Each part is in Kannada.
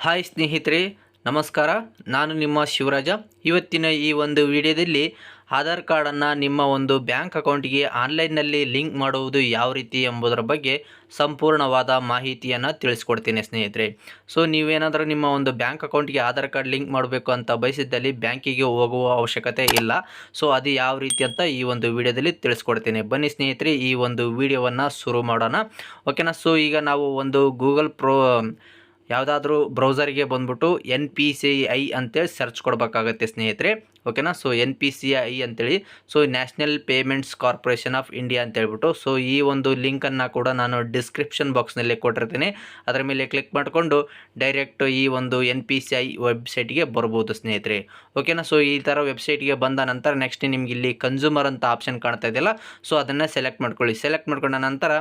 ಹಾಯ್ ಸ್ನೇಹಿತರೆ, ನಮಸ್ಕಾರ. ನಾನು ನಿಮ್ಮ ಶಿವರಾಜ. ಇವತ್ತಿನ ಈ ಒಂದು ವಿಡಿಯೋದಲ್ಲಿ ಆಧಾರ್ ಕಾರ್ಡನ್ನು ನಿಮ್ಮ ಒಂದು ಬ್ಯಾಂಕ್ ಅಕೌಂಟಿಗೆ ಆನ್ಲೈನ್ನಲ್ಲಿ ಲಿಂಕ್ ಮಾಡುವುದು ಯಾವ ರೀತಿ ಎಂಬುದರ ಬಗ್ಗೆ ಸಂಪೂರ್ಣವಾದ ಮಾಹಿತಿಯನ್ನು ತಿಳಿಸ್ಕೊಡ್ತೀನಿ ಸ್ನೇಹಿತರೆ. ಸೊ ನೀವೇನಾದರೂ ನಿಮ್ಮ ಒಂದು ಬ್ಯಾಂಕ್ ಅಕೌಂಟಿಗೆ ಆಧಾರ್ ಕಾರ್ಡ್ ಲಿಂಕ್ ಮಾಡಬೇಕು ಅಂತ ಬಯಸಿದ್ದಲ್ಲಿ ಬ್ಯಾಂಕಿಗೆ ಹೋಗುವ ಅವಶ್ಯಕತೆ ಇಲ್ಲ. ಸೊ ಅದು ಯಾವ ರೀತಿ ಅಂತ ಈ ಒಂದು ವಿಡಿಯೋದಲ್ಲಿ ತಿಳಿಸ್ಕೊಡ್ತೀನಿ. ಬನ್ನಿ ಸ್ನೇಹಿತರೆ, ಈ ಒಂದು ವಿಡಿಯೋವನ್ನು ಶುರು ಮಾಡೋಣ. ಓಕೆನಾ. ಸೊ ಈಗ ನಾವು ಒಂದು ಗೂಗಲ್ ಯಾವುದಾದ್ರೂ ಬ್ರೌಸರ್ಗೆ ಬಂದ್ಬಿಟ್ಟು NPCI ಅಂತೇಳಿ ಸರ್ಚ್ ಕೊಡಬೇಕಾಗತ್ತೆ ಸ್ನೇಹಿತರೆ. ಓಕೆನಾ. ಸೊ NPCI ಅಂತೇಳಿ, so national payments corporation of India ಅಂತೇಳ್ಬಿಟ್ಟು, ಸೊ ಈ ಒಂದು ಲಿಂಕನ್ನು ಕೂಡ ನಾನು ಡಿಸ್ಕ್ರಿಪ್ಷನ್ ಬಾಕ್ಸ್ನಲ್ಲಿ ಕೊಟ್ಟಿರ್ತೀನಿ. ಅದರ ಮೇಲೆ ಕ್ಲಿಕ್ ಮಾಡಿಕೊಂಡು ಡೈರೆಕ್ಟ್ ಈ ಒಂದು NPCI ವೆಬ್ಸೈಟ್ಗೆ ಬರ್ಬೋದು ಸ್ನೇಹಿತರೆ. ಓಕೆನಾ. ಸೊ ಈ ಥರ ವೆಬ್ಸೈಟ್ಗೆ ಬಂದ ನಂತರ ನೆಕ್ಸ್ಟ್ ನಿಮ್ಗೆ ಇಲ್ಲಿ ಕನ್ಸ್ಯೂಮರ್ ಅಂತ ಆಪ್ಷನ್ ಕಾಣ್ತಾ ಇದೆಯಲ್ಲ, ಸೊ ಅದನ್ನು ಸೆಲೆಕ್ಟ್ ಮಾಡ್ಕೊಳ್ಳಿ. ಸೆಲೆಕ್ಟ್ ಮಾಡ್ಕೊಂಡ ನಂತರ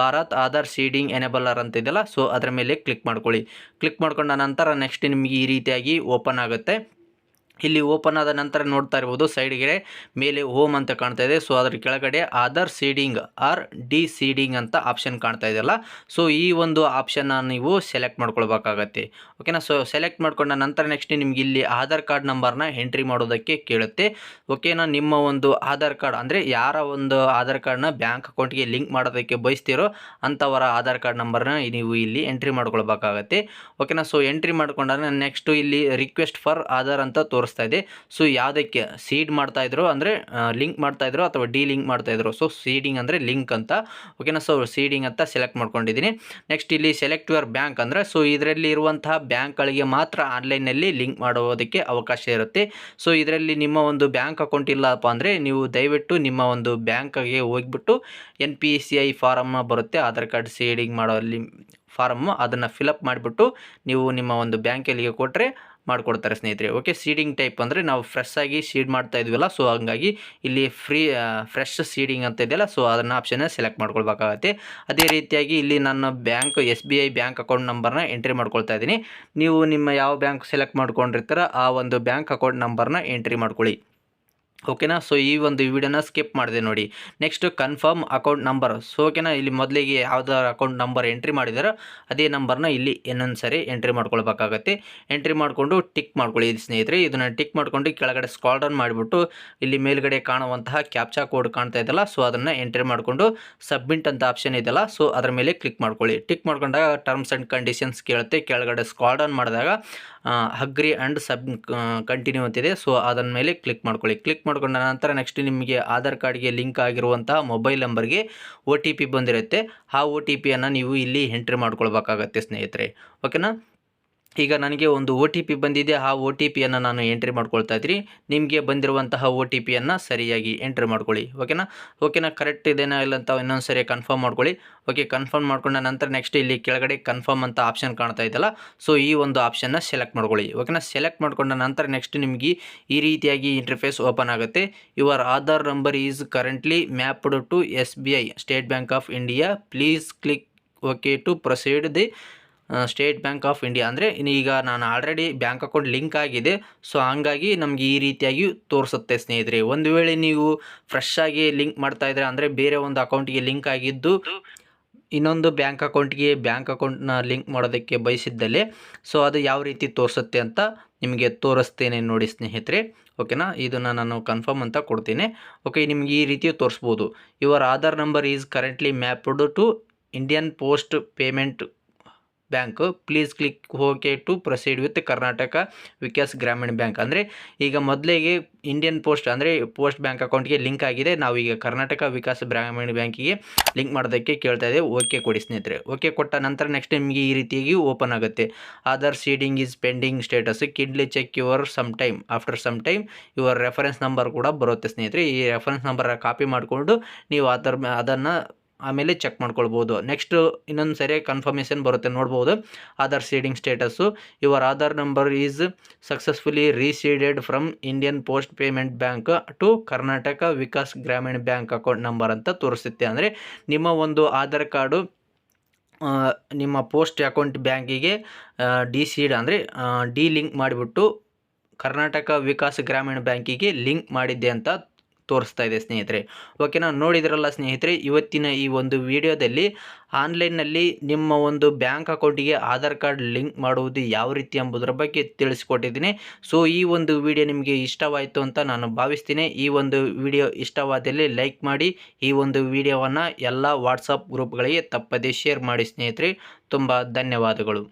ಭಾರತ್ ಆಧಾರ್ ಸೀಡಿಂಗ್ ಎನೇಬಲರ್ ಅಂತ ಇದೆಯಲ್ಲ, ಸೊ ಅದರ ಮೇಲೆ ಕ್ಲಿಕ್ ಮಾಡ್ಕೊಳ್ಳಿ. ಕ್ಲಿಕ್ ಮಾಡ್ಕೊಂಡ ನಂತರ ನೆಕ್ಸ್ಟ್ ನಿಮಗೆ ಈ ರೀತಿಯಾಗಿ ಓಪನ್ ಆಗುತ್ತೆ. ಇಲ್ಲಿ ಓಪನ್ ಆದ ನಂತರ ನೋಡ್ತಾ ಇರ್ಬೋದು ಸೈಡ್ಗೆ ಮೇಲೆ ಹೋಮ್ ಅಂತ ಕಾಣ್ತಾ ಇದೆ. ಸೊ ಅದ್ರ ಕೆಳಗಡೆ Aadhaar seeding or deseeding ಅಂತ ಆಪ್ಷನ್ ಕಾಣ್ತಾ ಇದೆಯಲ್ಲ, ಸೊ ಈ ಒಂದು ಆಪ್ಷನ್ನ ನೀವು ಸೆಲೆಕ್ಟ್ ಮಾಡ್ಕೊಳ್ಬೇಕಾಗತ್ತೆ. ಓಕೆನಾ. ಸೊ ಸೆಲೆಕ್ಟ್ ಮಾಡ್ಕೊಂಡ ನಂತರ ನೆಕ್ಸ್ಟ್ ನಿಮ್ಗೆ ಇಲ್ಲಿ ಆಧಾರ್ ಕಾರ್ಡ್ ನಂಬರ್ನ ಎಂಟ್ರಿ ಮಾಡೋದಕ್ಕೆ ಕೇಳುತ್ತೆ. ಓಕೆನಾ. ನಿಮ್ಮ ಒಂದು ಆಧಾರ್ ಕಾರ್ಡ್ ಅಂದರೆ ಯಾರ ಒಂದು ಆಧಾರ್ ಕಾರ್ಡ್ನ ಬ್ಯಾಂಕ್ ಅಕೌಂಟ್ಗೆ ಲಿಂಕ್ ಮಾಡೋದಕ್ಕೆ ಬಯಸ್ತೀರೋ ಅಂಥವರ ಆಧಾರ್ ಕಾರ್ಡ್ ನಂಬರ್ನ ನೀವು ಇಲ್ಲಿ ಎಂಟ್ರಿ ಮಾಡ್ಕೊಳ್ಬೇಕಾಗತ್ತೆ. ಓಕೆನಾ. ಸೊ ಎಂಟ್ರಿ ಮಾಡ್ಕೊಂಡಾಗ ನೆಕ್ಸ್ಟ್ ಇಲ್ಲಿ ರಿಕ್ವೆಸ್ಟ್ ಫಾರ್ ಆಧಾರ್ ಅಂತ ತೋರಿಸ್ತಾ ಇದೆ. ಸೊ ಯಾವುದಕ್ಕೆ ಸೀಡ್ ಮಾಡ್ತಾ ಇದ್ರು ಅಂದರೆ ಲಿಂಕ್ ಮಾಡ್ತಾ ಇದ್ರು ಅಥವಾ ಡಿ ಲಿಂಕ್ ಮಾಡ್ತಾ ಇದ್ರು. ಸೊ ಸೀಡಿಂಗ್ ಅಂದರೆ ಲಿಂಕ್ ಅಂತ. ಓಕೆನಾ. ಸೊ ಸೀಡಿಂಗ್ ಅಂತ ಸೆಲೆಕ್ಟ್ ಮಾಡ್ಕೊಂಡಿದ್ದೀನಿ. ನೆಕ್ಸ್ಟ್ ಇಲ್ಲಿ ಸೆಲೆಕ್ಟ್ ಯುವರ್ ಬ್ಯಾಂಕ್ ಅಂದರೆ ಸೊ ಇದರಲ್ಲಿ ಇರುವಂತಹ ಬ್ಯಾಂಕ್ಗಳಿಗೆ ಮಾತ್ರ ಆನ್ಲೈನ್ನಲ್ಲಿ ಲಿಂಕ್ ಮಾಡೋದಕ್ಕೆ ಅವಕಾಶ ಇರುತ್ತೆ. ಸೊ ಇದರಲ್ಲಿ ನಿಮ್ಮ ಒಂದು ಬ್ಯಾಂಕ್ ಅಕೌಂಟ್ ಇಲ್ಲಪ್ಪ ಅಂದರೆ ನೀವು ದಯವಿಟ್ಟು ನಿಮ್ಮ ಒಂದು ಬ್ಯಾಂಕ್ಗೆ ಹೋಗಿಬಿಟ್ಟು NPCI ಫಾರಮ್ ಬರುತ್ತೆ, ಆಧಾರ್ ಕಾರ್ಡ್ ಸೀಡಿಂಗ್ ಮಾಡೋ ಫಾರಮ್ಮು, ಅದನ್ನು ಫಿಲಪ್ ಮಾಡಿಬಿಟ್ಟು ನೀವು ನಿಮ್ಮ ಒಂದು ಬ್ಯಾಂಕಲ್ಲಿಗೆ ಕೊಟ್ಟರೆ ಮಾಡಿಕೊಡ್ತಾರೆ ಸ್ನೇಹಿತರೆ. ಓಕೆ. ಸೀಡಿಂಗ್ ಟೈಪ್ ಅಂದರೆ ನಾವು ಫ್ರೆಶ್ ಆಗಿ ಸೀಡ್ ಮಾಡ್ತಾ ಇದ್ವಲ್ಲ, ಸೊ ಹಂಗಾಗಿ ಇಲ್ಲಿ ಫ್ರೆಶ್ ಸೀಡಿಂಗ್ ಅಂತ ಇದೆಯಲ್ಲ, ಸೊ ಅದನ್ನು ಆಪ್ಷನ್ನ ಸೆಲೆಕ್ಟ್ ಮಾಡ್ಕೊಳ್ಬೇಕಾಗತ್ತೆ. ಅದೇ ರೀತಿಯಾಗಿ ಇಲ್ಲಿ ನನ್ನ ಬ್ಯಾಂಕ್ SBI ಬ್ಯಾಂಕ್ ಅಕೌಂಟ್ ನಂಬರ್ನ ಎಂಟ್ರಿ ಮಾಡ್ಕೊಳ್ತಾ ಇದ್ದೀನಿ. ನೀವು ನಿಮ್ಮ ಯಾವ ಬ್ಯಾಂಕ್ ಸೆಲೆಕ್ಟ್ ಮಾಡ್ಕೊಂಡಿರ್ತೀರ ಆ ಒಂದು ಬ್ಯಾಂಕ್ ಅಕೌಂಟ್ ನಂಬರ್ನ ಎಂಟ್ರಿ ಮಾಡ್ಕೊಳ್ಳಿ. ಓಕೆನಾ. ಸೊ ಈ ಒಂದು ವಿಡಿಯೋನ ಸ್ಕಿಪ್ ಮಾಡಿದೆ ನೋಡಿ. Next confirm account number. So ಓಕೆನಾ. ಇಲ್ಲಿ ಮೊದಲಿಗೆ ಯಾವುದಾದ್ರು ಅಕೌಂಟ್ ನಂಬರ್ ಎಂಟ್ರಿ ಮಾಡಿದಾರೋ ಅದೇ ನಂಬರ್ನ ಇಲ್ಲಿ ಇನ್ನೊಂದು ಸರಿ ಎಂಟ್ರಿ ಮಾಡ್ಕೊಳ್ಬೇಕಾಗತ್ತೆ. ಎಂಟ್ರಿ ಮಾಡಿಕೊಂಡು ಟಿಕ್ ಮಾಡ್ಕೊಳ್ಳಿ ಸ್ನೇಹಿತರೆ. ಇದನ್ನು ಟಿಕ್ ಮಾಡ್ಕೊಂಡು ಕೆಳಗಡೆ ಸ್ಕ್ರಾಲ್ ಡೌನ್ ಮಾಡಿಬಿಟ್ಟು ಇಲ್ಲಿ ಮೇಲ್ಗಡೆ ಕಾಣುವಂತಹ ಕ್ಯಾಪ್ಚಾ ಕೋಡ್ ಕಾಣ್ತಾ ಇದೆಯಲ್ಲ, ಸೊ ಅದನ್ನು ಎಂಟ್ರಿ ಮಾಡಿಕೊಂಡು ಸಬ್ಮಿಟ್ ಅಂತ ಆಪ್ಷನ್ ಇದೆಯಲ್ಲ, ಸೊ ಅದರ ಮೇಲೆ ಕ್ಲಿಕ್ ಮಾಡ್ಕೊಳ್ಳಿ. ಟಿಕ್ ಮಾಡ್ಕೊಂಡಾಗ ಟರ್ಮ್ಸ್ ಆ್ಯಂಡ್ ಕಂಡೀಷನ್ಸ್ ಕೇಳುತ್ತೆ. ಕೆಳಗಡೆ ಸ್ಕ್ರಾಲ್ ಡೌನ್ ಮಾಡಿದಾಗ ಅಗ್ರಿ ಆ್ಯಂಡ್ ಕಂಟಿನ್ಯೂ ಅಂತಿದೆ. ಸೊ ಅದನ್ನ ಮೇಲೆ ಕ್ಲಿಕ್ ಮಾಡ್ಕೊಳ್ಳಿ. ಕ್ಲಿಕ್ ಮಾಡ್ಕೊಂಡ ನಂತರ ನೆಕ್ಸ್ಟ್ ನಿಮಗೆ ಆಧಾರ್ ಕಾರ್ಡ್ಗೆ ಲಿಂಕ್ ಆಗಿರುವಂತಹ ಮೊಬೈಲ್ ನಂಬರ್ಗೆ OTP ಬಂದಿರುತ್ತೆ. ಆ OTPಯನ್ನು ನೀವು ಇಲ್ಲಿ ಎಂಟ್ರಿ ಮಾಡ್ಕೊಳ್ಬೇಕಾಗತ್ತೆ ಸ್ನೇಹಿತರೆ. ಓಕೆನಾ. ಈಗ ನನಗೆ ಒಂದು OTP ಬಂದಿದೆ. ಆ OTPಯನ್ನು ನಾನು ಎಂಟ್ರಿ ಮಾಡ್ಕೊಳ್ತಾ ಇದ್ದೀನಿ. ನಿಮಗೆ ಬಂದಿರುವಂತಹ OTPಯನ್ನು ಸರಿಯಾಗಿ ಎಂಟ್ರಿ ಮಾಡ್ಕೊಳ್ಳಿ. ಓಕೆನಾ. ಕರೆಕ್ಟ್ ಇದೇನಾ ಇಲ್ಲ ಅಂತ ಇನ್ನೊಂದು ಸರಿ ಕನ್ಫರ್ಮ್ ಮಾಡ್ಕೊಳ್ಳಿ. ಓಕೆ. ಕನ್ಫರ್ಮ್ ಮಾಡ್ಕೊಂಡ ನಂತರ ನೆಕ್ಸ್ಟ್ ಇಲ್ಲಿ ಕೆಳಗಡೆ ಕನ್ಫರ್ಮ್ ಅಂತ ಆಪ್ಷನ್ ಕಾಣ್ತಾ ಇದೆಯಲ್ಲ, ಸೊ ಈ ಒಂದು ಆಪ್ಷನ್ನ ಸೆಲೆಕ್ಟ್ ಮಾಡ್ಕೊಳ್ಳಿ. ಓಕೆನಾ. ಸೆಲೆಕ್ಟ್ ಮಾಡ್ಕೊಂಡ ನಂತರ ನೆಕ್ಸ್ಟ್ ನಿಮಗೆ ಈ ರೀತಿಯಾಗಿ ಇಂಟರ್ಫೇಸ್ ಓಪನ್ ಆಗುತ್ತೆ. Your Aadhaar number is currently mapped to SBI State Bank of India. Please click okay to proceed the State Bank of India. ಅಂದರೆ ಈಗ ನಾನು ಆಲ್ರೆಡಿ ಬ್ಯಾಂಕ್ ಅಕೌಂಟ್ ಲಿಂಕ್ ಆಗಿದೆ, ಸೊ ಹಂಗಾಗಿ ನಮಗೆ ಈ ರೀತಿಯಾಗಿ ತೋರಿಸುತ್ತೆ ಸ್ನೇಹಿತರೆ. ಒಂದು ವೇಳೆ ನೀವು ಫ್ರೆಶ್ ಆಗಿ ಲಿಂಕ್ ಮಾಡ್ತಾ ಇದ್ರೆ ಅಂದರೆ ಬೇರೆ ಒಂದು ಅಕೌಂಟಿಗೆ ಲಿಂಕ್ ಆಗಿದ್ದು ಇನ್ನೊಂದು ಬ್ಯಾಂಕ್ ಅಕೌಂಟ್ನ ಲಿಂಕ್ ಮಾಡೋದಕ್ಕೆ ಬಯಸಿದ್ದಲ್ಲಿ, ಸೊ ಅದು ಯಾವ ರೀತಿ ತೋರಿಸುತ್ತೆ ಅಂತ ನಿಮಗೆ ತೋರಿಸ್ತೇನೆ ನೋಡಿ ಸ್ನೇಹಿತರೆ. ಓಕೆನಾ. ಇದನ್ನು ನಾನು ಕನ್ಫರ್ಮ್ ಅಂತ ಕೊಡ್ತೀನಿ. ಓಕೆ. ನಿಮಗೆ ಈ ರೀತಿ ತೋರಿಸ್ಬೋದು. Your Aadhaar number is currently mapped to Indian Post Payment Bank. Please click okay to proceed with Karnataka Vikas Grameena Bank. ಅಂದರೆ ಈಗ ಮೊದಲಿಗೆ ಇಂಡಿಯನ್ ಪೋಸ್ಟ್ ಅಂದರೆ ಪೋಸ್ಟ್ ಬ್ಯಾಂಕ್ ಅಕೌಂಟ್ಗೆ ಲಿಂಕ್ ಆಗಿದೆ. ನಾವು ಈಗ ಕರ್ನಾಟಕ ವಿಕಾಸ್ ಗ್ರಾಮೀಣ ಬ್ಯಾಂಕಿಗೆ ಲಿಂಕ್ ಮಾಡೋದಕ್ಕೆ ಕೇಳ್ತಾ ಇದೆ. ಓಕೆ ಕೊಡಿ ಸ್ನೇಹಿತರೆ. ಓಕೆ ಕೊಟ್ಟ ನಂತರ ನೆಕ್ಸ್ಟ್ ನಿಮಗೆ ಈ ರೀತಿಯಾಗಿ ಓಪನ್ ಆಗುತ್ತೆ. Aadhaar seeding is pending status. Kindly check your some time after some time your reference number ಕೂಡ ಬರುತ್ತೆ ಸ್ನೇಹಿತರೆ. ಈ ರೆಫರೆನ್ಸ್ ನಂಬರ್ ಕಾಪಿ ಮಾಡಿಕೊಂಡು ನೀವು ಅದನ್ನು ಆಮೇಲೆ ಚೆಕ್ ಮಾಡ್ಕೊಳ್ಬೋದು. ನೆಕ್ಸ್ಟ್ ಇನ್ನೊಂದು ಸರಿ ಕನ್ಫರ್ಮೇಷನ್ ಬರುತ್ತೆ ನೋಡ್ಬೋದು. Aadhaar seeding status your Aadhaar number is successfully reseeded from Indian Post Payment Bank to Karnataka Vikas Grameena Bank account number ಅಂತ ತೋರಿಸುತ್ತೆ. ಅಂದರೆ ನಿಮ್ಮ ಒಂದು ಆಧಾರ್ ಕಾರ್ಡು ನಿಮ್ಮ ಪೋಸ್ಟ್ ಅಕೌಂಟ್ ಬ್ಯಾಂಕಿಗೆ ಸೀಡ್ ಅಂದರೆ ಡಿ ಲಿಂಕ್ ಮಾಡಿಬಿಟ್ಟು ಕರ್ನಾಟಕ ವಿಕಾಸ್ ಗ್ರಾಮೀಣ ಬ್ಯಾಂಕಿಗೆ ಲಿಂಕ್ ಮಾಡಿದ್ದೆ ಅಂತ ತೋರಿಸ್ತಾ ಇದೆ ಸ್ನೇಹಿತರೆ. ಓಕೆನಾ, ನೋಡಿದ್ರಲ್ಲ ಸ್ನೇಹಿತರೆ, ಇವತ್ತಿನ ಈ ಒಂದು ವಿಡಿಯೋದಲ್ಲಿ ಆನ್ಲೈನ್ನಲ್ಲಿ ನಿಮ್ಮ ಒಂದು ಬ್ಯಾಂಕ್ ಅಕೌಂಟಿಗೆ ಆಧಾರ್ ಕಾರ್ಡ್ ಲಿಂಕ್ ಮಾಡುವುದು ಯಾವ ರೀತಿ ಎಂಬುದರ ಬಗ್ಗೆ ತಿಳಿಸ್ಕೊಟ್ಟಿದ್ದೀನಿ. ಸೊ ಈ ಒಂದು ವಿಡಿಯೋ ನಿಮಗೆ ಇಷ್ಟವಾಯಿತು ಅಂತ ನಾನು ಭಾವಿಸ್ತೀನಿ. ಈ ಒಂದು ವಿಡಿಯೋ ಇಷ್ಟವಾದಲ್ಲಿ ಲೈಕ್ ಮಾಡಿ, ಈ ಒಂದು ವಿಡಿಯೋವನ್ನು ಎಲ್ಲ ವಾಟ್ಸಪ್ ಗ್ರೂಪ್ಗಳಿಗೆ ತಪ್ಪದೇ ಶೇರ್ ಮಾಡಿ ಸ್ನೇಹಿತರೆ. ತುಂಬ ಧನ್ಯವಾದಗಳು.